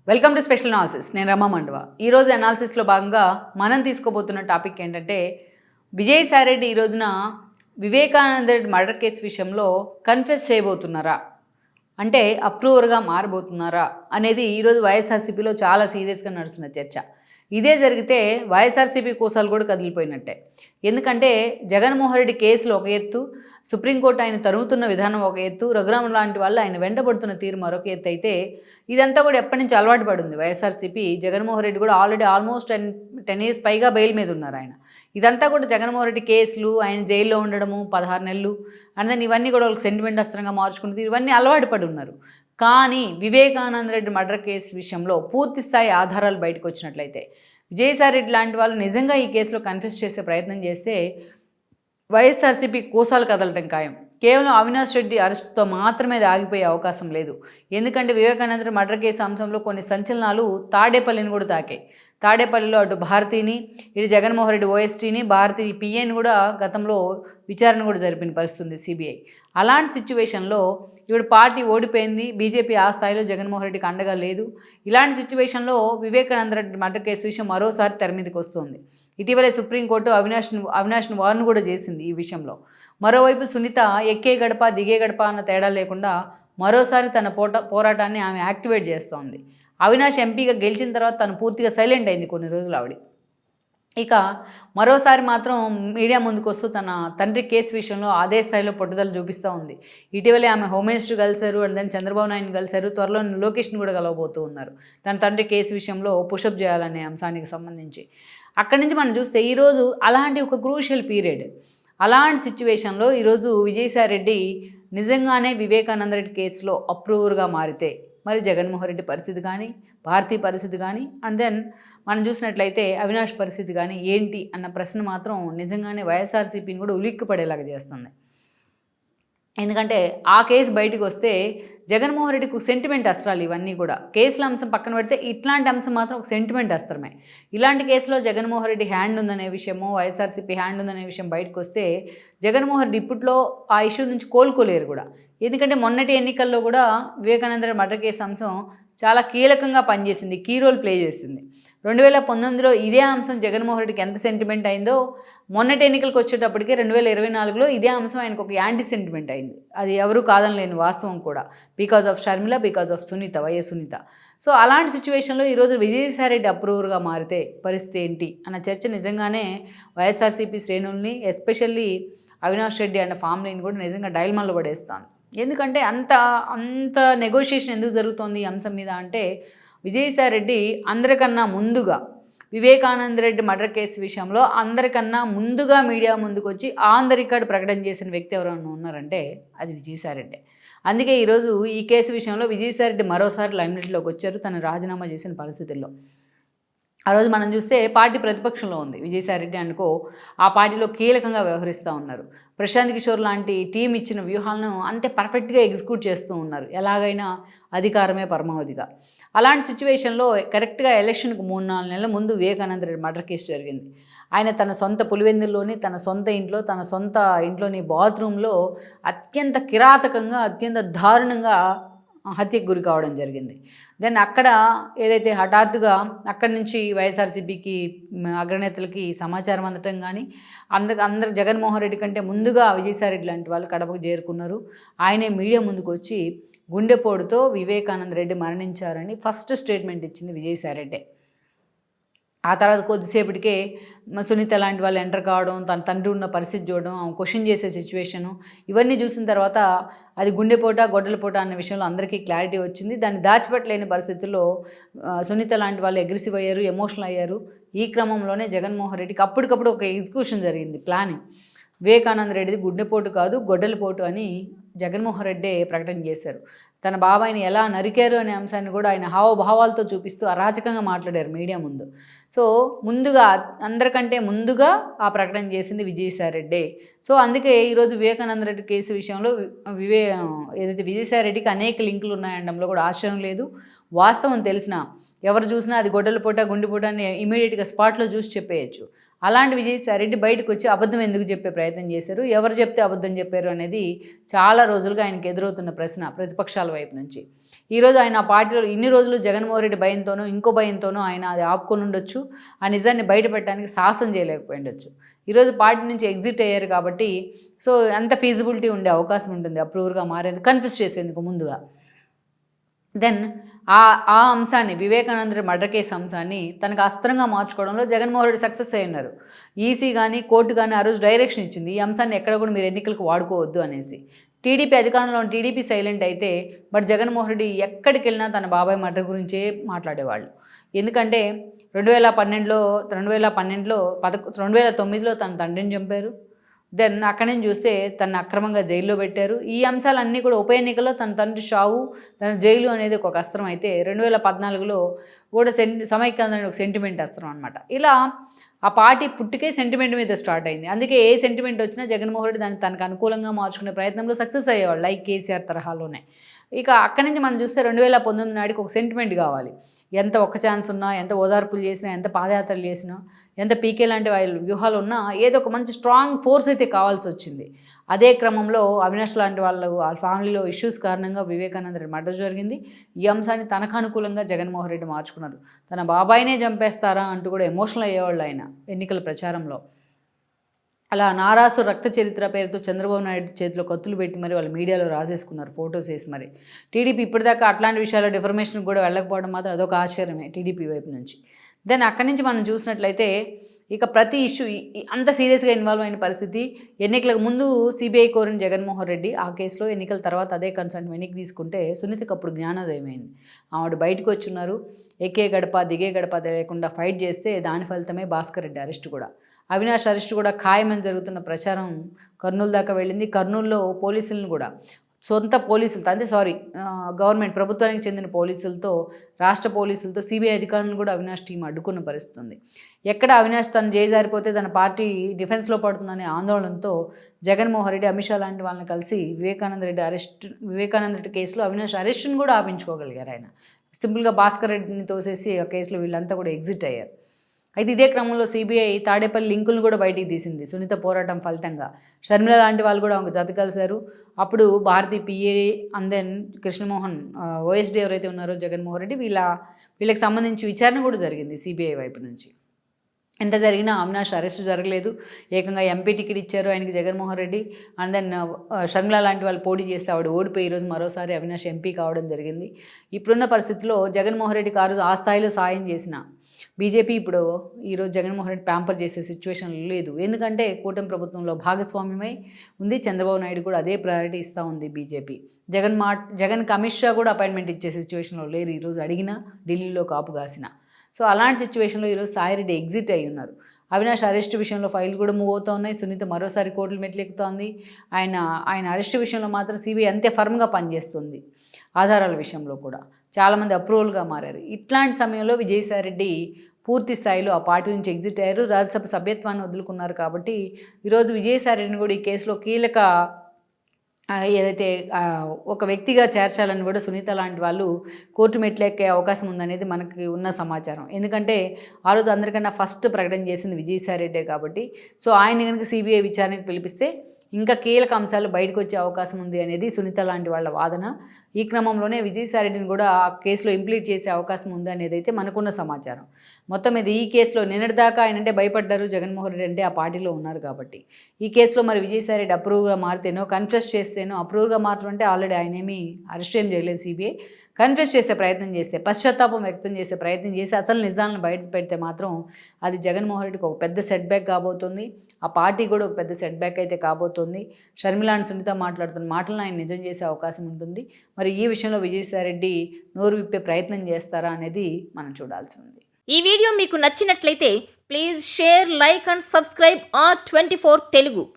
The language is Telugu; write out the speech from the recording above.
Welcome to special analysis. నేను రమా మండవ. ఈరోజు అనాలిసిస్లో భాగంగా మనం తీసుకోబోతున్న టాపిక్ ఏంటంటే విజయసాయిరెడ్డి ఈ రోజున వివేకానంద రెడ్డి మర్డర్ కేసు విషయంలో కన్ఫెస్ చేయబోతున్నారా, అంటే అప్రూవర్గా మారబోతున్నారా అనేది ఈరోజు వైఎస్ఆర్సీపీలో చాలా సీరియస్గా నడుస్తున్న చర్చ. ఇదే జరిగితే వైఎస్ఆర్సీపీ కోసాలు కూడా కదిలిపోయినట్టే. ఎందుకంటే జగన్మోహన్ రెడ్డి కేసులు ఒక ఎత్తు, సుప్రీంకోర్టు ఆయన తరుగుతున్న విధానం ఒక ఎత్తు, రఘురామ లాంటి వాళ్ళు ఆయన వెంటబడుతున్న తీరు మరొక ఎత్తు అయితే ఇదంతా కూడా ఎప్పటి నుంచి అలవాటు పడింది వైఎస్ఆర్సీపీ. జగన్మోహన్ రెడ్డి కూడా ఆల్రెడీ ఆల్మోస్ట్ 10 years పైగా బెయిల్ మీద ఉన్నారు ఆయన. ఇదంతా కూడా జగన్మోహన్ రెడ్డి కేసులు, ఆయన జైల్లో ఉండడము 16 నెలలు అండ్ దెన్ ఇవన్నీ కూడా వాళ్ళకి సెంటిమెంట్ అస్త్రంగా మార్చుకుంటుంది, ఇవన్నీ అలవాటు పడి ఉన్నారు. కానీ వివేకానంద రెడ్డి మర్డర్ కేసు విషయంలో పూర్తి స్థాయి ఆధారాలు బయటకు వచ్చినట్లయితే, విజయసాయిరెడ్డి లాంటి వాళ్ళు నిజంగా ఈ కేసులో కన్ఫెస్ చేసే ప్రయత్నం చేస్తే వైఎస్ఆర్సీపీ కోసాలు కదలటం ఖాయం. కేవలం అవినాష్ రెడ్డి అరెస్టుతో మాత్రమే ఆగిపోయే అవకాశం లేదు. ఎందుకంటే వివేకానంద రెడ్డి మర్డర్ కేసు అంశంలో కొన్ని సంచలనాలు తాడేపల్లిని కూడా తాకాయి. తాడేపల్లిలో అటు భారతిని, ఇటు జగన్మోహన్ రెడ్డి ఓఎస్టీని, భారతి పిఏని కూడా గతంలో విచారణ కూడా జరిపిన పరిస్థితుంది సిబిఐ. అలాంటి సిచ్యువేషన్లో ఇప్పుడు పార్టీ ఓడిపోయింది, బీజేపీ ఆ స్థాయిలో జగన్మోహన్ రెడ్డికి అండగా లేదు. ఇలాంటి సిచ్యువేషన్లో వివేకానంద రెడ్డి మర్డర్ కేసు విషయం మరోసారి తెర మీదకి వస్తుంది. ఇటీవలే సుప్రీంకోర్టు అవినాష్ను వార్న్ కూడా చేసింది ఈ విషయంలో. మరోవైపు సునీత ఎక్కే గడప దిగే గడప అన్న తేడా లేకుండా మరోసారి తన పోరాటాన్ని ఆమె యాక్టివేట్ చేస్తోంది. అవినాష్ ఎంపీగా గెలిచిన తర్వాత తను పూర్తిగా సైలెంట్ అయింది కొన్ని రోజులు ఆవిడ. ఇక మరోసారి మాత్రం మీడియా ముందుకు వస్తూ తన తండ్రి కేసు విషయంలో అదే స్థాయిలో పట్టుదల చూపిస్తూ ఉంది. ఇటీవలే ఆమె హోమ్ మినిస్టర్ కలిశారు, అండ్ దెన్ చంద్రబాబు నాయుడు కలిశారు, త్వరలో లోకేష్ని కూడా కలవబోతూ ఉన్నారు తన తండ్రి కేసు విషయంలో పుషప్ చేయాలనే అంశానికి సంబంధించి. అక్కడి నుంచి మనం చూస్తే ఈరోజు అలాంటి ఒక క్రూషియల్ పీరియడ్, అలాంటి సిచ్యువేషన్లో ఈరోజు విజయసాయిరెడ్డి నిజంగానే వివేకానంద రెడ్డి కేసులో అప్రూవర్గా మారితే మరి జగన్మోహన్ రెడ్డి పరిస్థితి కానీ, భారతీ పరిస్థితి కానీ, అండ్ దెన్ మనం చూసినట్లయితే అవినాష్ పరిస్థితి కానీ ఏంటి అన్న ప్రశ్న మాత్రం నిజంగానే వైఎస్ఆర్సీపీని కూడా ఉలిక్కిపడేలాగా చేస్తుంది. ఎందుకంటే ఆ కేసు బయటకు వస్తే జగన్మోహన్ రెడ్డికి సెంటిమెంట్ అస్త్రాలు ఇవన్నీ కూడా. కేసుల అంశం పక్కన పెడితే ఇట్లాంటి అంశం మాత్రం ఒక సెంటిమెంట్ అస్త్రమే. ఇలాంటి కేసులో జగన్మోహన్ రెడ్డి హ్యాండ్ ఉందనే విషయము, వైఎస్ఆర్సీపీ హ్యాండ్ ఉందనే విషయం బయటకు వస్తే జగన్మోహన్ రెడ్డి ఇప్పట్లో ఆ ఇష్యూ నుంచి కోలుకోలేరు కూడా. ఎందుకంటే మొన్నటి ఎన్నికల్లో కూడా వివేకానంద రెడ్డి మర్డర్ కేసు అంశం చాలా కీలకంగా పనిచేసింది, కీ రోల్ ప్లే చేసింది. 2019లో ఇదే అంశం జగన్మోహన్ రెడ్డికి ఎంత సెంటిమెంట్ అయిందో మొన్నటి ఎన్నికలకు వచ్చేటప్పటికే 2024లో ఇదే అంశం ఆయనకు ఒక యాంటీ సెంటిమెంట్ అయింది. అది ఎవరు కాదనలేని వాస్తవం కూడా. Because of Sharmila, because of Sunita, YS Sunita. So అలాంటి సిచ్యువేషన్లో ఈరోజు విజయసాయిరెడ్డి అప్రూవర్గా మారితే పరిస్థితి ఏంటి అన్న చర్చ నిజంగానే వైఎస్ఆర్సీపీ శ్రేణుల్ని, ఎస్పెషల్లీ అవినాష్ రెడ్డి అన్న ఫ్యామిలీని కూడా నిజంగా డైల్మాల్లో పడేస్తాను. ఎందుకంటే అంత నెగోషియేషన్ ఎందుకు జరుగుతోంది ఈ అంశం మీద అంటే, విజయసాయిరెడ్డి అందరికన్నా ముందుగా వివేకానంద రెడ్డి మర్డర్ కేసు విషయంలో అందరికన్నా ముందుగా మీడియా ముందుకు వచ్చి ఆన్ ద రికార్డ్ ప్రకటన చేసిన వ్యక్తి ఎవరైనా ఉన్నారంటే అది విజయసాయిరెడ్డి. అందుకే ఈరోజు ఈ కేసు విషయంలో విజయసాయిరెడ్డి మరోసారి లైమ్లైట్లోకి వచ్చారు తను రాజీనామా చేసిన పరిస్థితుల్లో. ఆ రోజు మనం చూస్తే పార్టీ ప్రతిపక్షంలో ఉంది విజయసాయిరెడ్డి అనుకో, ఆ పార్టీలో కీలకంగా వ్యవహరిస్తూ ఉన్నారు. ప్రశాంత్ కిషోర్ లాంటి టీం ఇచ్చిన వ్యూహాలను అంతే పర్ఫెక్ట్గా ఎగ్జిక్యూట్ చేస్తూ ఉన్నారు, ఎలాగైనా అధికారమే పరమావధిగా. అలాంటి సిచ్యువేషన్లో కరెక్ట్గా ఎలక్షన్కు 3-4 నెలల ముందు వివేకానంద రెడ్డి మర్డర్ కేసు జరిగింది. ఆయన తన సొంత పులివెందుల్లోని, తన సొంత ఇంట్లోని బాత్రూంలో అత్యంత కిరాతకంగా, అత్యంత దారుణంగా హత్యకు గురి కావడం జరిగింది. దెన్ అక్కడ ఏదైతే హఠాత్తుగా అక్కడి నుంచి వైఎస్ఆర్సీపీకి అగ్రనేతలకి సమాచారం అందటం కానీ, అందరు జగన్మోహన్ రెడ్డి కంటే ముందుగా విజయసాయిరెడ్డి లాంటి వాళ్ళు కడపకు చేరుకున్నారు. ఆయనే మీడియా ముందుకు వచ్చి గుండెపోటుతో వివేకానంద రెడ్డి మరణించారని ఫస్ట్ స్టేట్మెంట్ ఇచ్చింది విజయసాయిరెడ్డి. ఆ తర్వాత కొద్దిసేపటికే సునీత లాంటి వాళ్ళు ఎంటర్ కావడం, తన తండ్రి ఉన్న పరిస్థితి చూడడం, క్వశ్చన్ చేసే సిచ్యువేషను, ఇవన్నీ చూసిన తర్వాత అది గుండెపోట గొడ్డలపోట అనే విషయంలో అందరికీ క్లారిటీ వచ్చింది. దాన్ని దాచిపెట్టలేని పరిస్థితుల్లో సునీత లాంటి వాళ్ళు అగ్రెసివ్ అయ్యారు, ఎమోషనల్ అయ్యారు. ఈ క్రమంలోనే జగన్మోహన్ రెడ్డికి అప్పటికప్పుడు ఒక ఎగ్జిక్యూషన్ జరిగింది, ప్లానింగ్. వివేకానంద రెడ్డిది గుండెపోటు కాదు గొడ్డలిపోటు అని జగన్మోహన్ రెడ్డి ప్రకటన చేశారు. తన బాబాయిని ఎలా నరికారు అనే అంశాన్ని కూడా ఆయన హావభావాలతో చూపిస్తూ అరాచకంగా మాట్లాడారు మీడియా ముందు. సో ముందుగా అందరికంటే ముందుగా ఆ ప్రకటన చేసింది విజయసాయిరెడ్డి. సో అందుకే ఈరోజు వివేకానంద రెడ్డి కేసు విషయంలో ఏదైతే విజయసాయిరెడ్డికి అనేక లింకులు ఉన్నాయనడంలో కూడా ఆశ్చర్యం లేదు. వాస్తవం తెలిసినా ఎవరు చూసినా అది గొడ్డలిపోట గుండెపోట అని ఇమీడియట్గా స్పాట్లో చూసి చెప్పేయచ్చు. అలాంటి విజయసాయిరెడ్డి బయటకు వచ్చి అబద్ధం ఎందుకు చెప్పే ప్రయత్నం చేశారు, ఎవరు చెప్తే అబద్ధం చెప్పారు అనేది చాలా రోజులుగా ఆయనకు ఎదురవుతున్న ప్రశ్న ప్రతిపక్షాల వైపు నుంచి. ఈరోజు ఆయన ఆ పార్టీలో ఇన్ని రోజులు జగన్మోహన్ రెడ్డి భయంతోనో ఇంకో భయంతోనో ఆయన అది ఆపుకొని ఉండొచ్చు, ఆ నిజాన్ని బయటపెట్టడానికి సాహసం చేయలేకపోయి ఉండొచ్చు. ఈరోజు పార్టీ నుంచి ఎగ్జిట్ అయ్యారు కాబట్టి సో అంత ఫీజిబిలిటీ ఉండే అవకాశం ఉంటుంది అప్రూవర్గా మారేందుకు, కన్ఫ్యూజ్ చేసేందుకు ముందుగా. దెన్ ఆ అంశాన్ని, వివేకానంద మర్డర్ కేసు అంశాన్ని తనకు అస్త్రంగా మార్చుకోవడంలో జగన్మోహన్ రెడ్డి సక్సెస్ అయి ఉన్నారు. ఈసీ కానీ కోర్టు కానీ ఆ రోజు డైరెక్షన్ ఇచ్చింది, ఈ అంశాన్ని ఎక్కడ కూడా మీరు ఎన్నికలకు వాడుకోవద్దు అనేసి. టీడీపీ అధికారంలో టీడీపీ సైలెంట్ అయితే, బట్ జగన్మోహన్ రెడ్డి ఎక్కడికి వెళ్ళినా తన బాబాయ్ మర్డర్ గురించే మాట్లాడేవాళ్ళు. ఎందుకంటే 2009లో తన తండ్రిని చంపారు. దెన్ అక్కడి నుంచి చూస్తే తను అక్రమంగా జైల్లో పెట్టారు. ఈ అంశాలన్నీ కూడా ఉప ఎన్నికల్లో తన తండ్రి చావు, తన జైలు అనేది ఒక అస్త్రం అయితే 2014లో కూడా సమైక్యాంధ్ర ఒక సెంటిమెంట్ అస్త్రం అనమాట. ఇలా ఆ పార్టీ పుట్టుకే సెంటిమెంట్ మీద స్టార్ట్ అయింది. అందుకే ఏ సెంటిమెంట్ వచ్చినా జగన్మోహన్ రెడ్డి దాన్ని తనకు అనుకూలంగా మార్చుకునే ప్రయత్నంలో సక్సెస్ అయ్యేవాళ్ళు, లైక్ కేసీఆర్ తరహాలోనే. ఇక అక్కడి నుంచి మనం చూస్తే 2019 నాటికి ఒక సెంటిమెంట్ కావాలి. ఎంత ఒక్క ఛాన్స్ ఉన్నా, ఎంత ఓదార్పులు చేసినా, ఎంత పాదయాత్రలు చేసినా, ఎంత పీకే లాంటి వాళ్ళ వ్యూహాలు ఉన్నా ఏదో ఒక మంచి స్ట్రాంగ్ ఫోర్స్ అయితే కావాల్సి వచ్చింది. అదే క్రమంలో అవినాష్ లాంటి వాళ్ళ ఫ్యామిలీలో ఇష్యూస్ కారణంగా వివేకానంద రెడ్డి మర్డర్ జరిగింది. ఈ అంశాన్ని తనకు అనుకూలంగా జగన్మోహన్ రెడ్డి మార్చుకున్నారు. తన బాబాయినే చంపేస్తారా అంటూ కూడా ఎమోషనల్ అయ్యేవాళ్ళు ఆయన ఎన్నికల ప్రచారంలో. అలా నారాసు రక్త చరిత్ర పేరుతో చంద్రబాబు నాయుడు చేతిలో కత్తులు పెట్టి మరి వాళ్ళు మీడియాలో రాసేసుకున్నారు, ఫొటోస్ వేసి. మరి టీడీపీ ఇప్పటిదాకా అట్లాంటి విషయాల్లో డిఫర్మేషన్ కూడా వెళ్ళకపోవడం మాత్రం అదొక ఆశ్చర్యమే టీడీపీ వైపు నుంచి. దెన్ అక్కడి నుంచి మనం చూసినట్లయితే ఇక ప్రతి ఇష్యూ అంత సీరియస్గా ఇన్వాల్వ్ అయిన పరిస్థితి. ఎన్నికలకు ముందు సిబిఐ కోరిన జగన్మోహన్ రెడ్డి ఆ కేసులో, ఎన్నికల తర్వాత అదే కన్సర్న్ వెనక్కి తీసుకుంటే సునీతకు అప్పుడు జ్ఞానోదయం అయింది. ఆవిడ బయటకు వచ్చున్నారు. ఎక్కే గడప దిగే గడప లేకుండా ఫైట్ చేస్తే దాని ఫలితమే భాస్కర్ రెడ్డి అరెస్ట్ కూడా. అవినాష్ అరెస్ట్ కూడా ఖాయమని జరుగుతున్న ప్రచారం కర్నూలు దాకా వెళ్ళింది. కర్నూలులో పోలీసులను కూడా సొంత పోలీసులతో, అంటే గవర్నమెంట్ ప్రభుత్వానికి చెందిన పోలీసులతో, రాష్ట్ర పోలీసులతో సిబిఐ అధికారులను కూడా అవినాష్ టీం అడ్డుకున్న పరిస్థితి ఉంది. ఎక్కడ అవినాష్ తను జారిపోతే తన పార్టీ డిఫెన్స్లో పడుతుందనే ఆందోళనతో జగన్మోహన్ రెడ్డి, అమిత్ షా లాంటి వాళ్ళని కలిసి వివేకానంద రెడ్డి కేసులో అవినాష్ అరెస్ట్ను కూడా ఆపించుకోగలిగారు ఆయన. సింపుల్గా భాస్కర్ రెడ్డిని తోసేసి ఆ కేసులో వీళ్ళంతా కూడా ఎగ్జిట్ అయ్యారు. అయితే ఇదే క్రమంలో సిబిఐ తాడేపల్లి లింకులను కూడా బయటికి తీసింది సునీత పోరాటం ఫలితంగా. షర్మిల లాంటి వాళ్ళు కూడా ఒక జత కలిశారు. అప్పుడు Bharathi PA and then Krishnamohan, OSD ఎవరైతే ఉన్నారో జగన్మోహన్ రెడ్డి, వీళ్ళకి సంబంధించి విచారణ కూడా జరిగింది సిబిఐ వైపు నుంచి. ఎంత జరిగినా అవినాష్ అరెస్ట్ జరగలేదు. ఏకంగా ఎంపీ టికెట్ ఇచ్చారు ఆయనకి జగన్మోహన్ రెడ్డి. అండ్ దెన్ షర్మిల లాంటి వాళ్ళు పోటీ చేస్తే ఆవిడ ఓడిపోయి ఈరోజు మరోసారి అవినాష్ ఎంపీ కావడం జరిగింది. ఇప్పుడున్న పరిస్థితిలో జగన్మోహన్ రెడ్డికి ఆ స్థాయిలో సాయం చేసిన బీజేపీ ఇప్పుడు ఈరోజు జగన్మోహన్ రెడ్డి ప్యాంపర్ చేసే సిచ్యువేషన్ లేదు. ఎందుకంటే కూటమి ప్రభుత్వంలో భాగస్వామ్యమై ఉంది. చంద్రబాబు నాయుడు కూడా అదే ప్రయారిటీ ఇస్తూ ఉంది బీజేపీ. జగన్కి అమిత్ షా కూడా అపాయింట్మెంట్ ఇచ్చే సిచ్యువేషన్లో లేరు. ఈరోజు అడిగినా ఢిల్లీలో కాపు కాసిన. సో అలాంటి సిచ్యువేషన్లో ఈరోజు సాయిరెడ్డి ఎగ్జిట్ అయ్యి ఉన్నారు. అవినాష్ అరెస్ట్ విషయంలో ఫైల్ కూడా మూవ్ అవుతూ ఉన్నాయి. సునీత మరోసారి కోర్టులు మెట్లెక్కుతోంది. ఆయన అరెస్ట్ విషయంలో మాత్రం సిబిఐ అంతే ఫర్మ్గా పనిచేస్తుంది. ఆధారాల విషయంలో కూడా చాలామంది అప్రూవల్గా మారారు. ఇట్లాంటి సమయంలో విజయసాయిరెడ్డి పూర్తి స్థాయిలో ఆ పార్టీ నుంచి ఎగ్జిట్ అయ్యారు. రాజ్యసభ సభ్యత్వాన్ని వదులుకున్నారు. కాబట్టి ఈరోజు విజయసాయిరెడ్డిని కూడా ఈ కేసులో కీలక ఏదైతే ఒక వ్యక్తిగా చేర్చాలని కూడా సునీత లాంటి వాళ్ళు కోర్టు మెట్లెక్కే అవకాశం ఉందనేది మనకి ఉన్న సమాచారం. ఎందుకంటే ఆ రోజు అందరికన్నా ఫస్ట్ ప్రకటన చేసింది విజయసాయిరెడ్డే కాబట్టి. సో ఆయన కనుక సిబిఐ విచారణకు పిలిపిస్తే ఇంకా కీలక అంశాలు బయటకు వచ్చే అవకాశం ఉంది అనేది సునీత లాంటి వాళ్ళ వాదన. ఈ క్రమంలోనే విజయసాయిరెడ్డిని కూడా ఆ కేసులో ఇంప్లీట్ చేసే అవకాశం ఉంది అనేది అయితే మనకున్న సమాచారం. మొత్తం మీద ఈ కేసులో నిన్నటిదాకా ఆయన అంటే భయపడ్డారు జగన్మోహన్ రెడ్డి అంటే ఆ పార్టీలో ఉన్నారు కాబట్టి. ఈ కేసులో మరి విజయసాయిరెడ్డి అప్రూవ్గా మారితేనో కన్ఫెస్ చేస్తేనో, అప్రూవ్గా మారడం అంటే ఆల్రెడీ ఆయన ఏమీ అరెస్ట్ ఏం చేయలేదు సిబిఐ, కన్ఫెస్ చేసే ప్రయత్నం చేస్తే, పశ్చాత్తాపం వ్యక్తం చేసే ప్రయత్నం చేసి అసలు నిజాలను బయట పెడితే మాత్రం అది జగన్మోహన్ రెడ్డికి ఒక పెద్ద సెట్ బ్యాక్ కాబోతుంది. ఆ పార్టీ కూడా ఒక పెద్ద సెట్ బ్యాక్ అయితే కాబోతుంది. షర్మిల అండ్ సునీత మాట్లాడుతున్న మాటలను ఆయన నిజం చేసే అవకాశం ఉంటుంది. మరి ఈ విషయంలో విజయసాయిరెడ్డి నోరు విప్పే ప్రయత్నం చేస్తారా అనేది మనం చూడాల్సి ఉంది. ఈ వీడియో మీకు నచ్చినట్లయితే please share, like and subscribe R24 Telugu.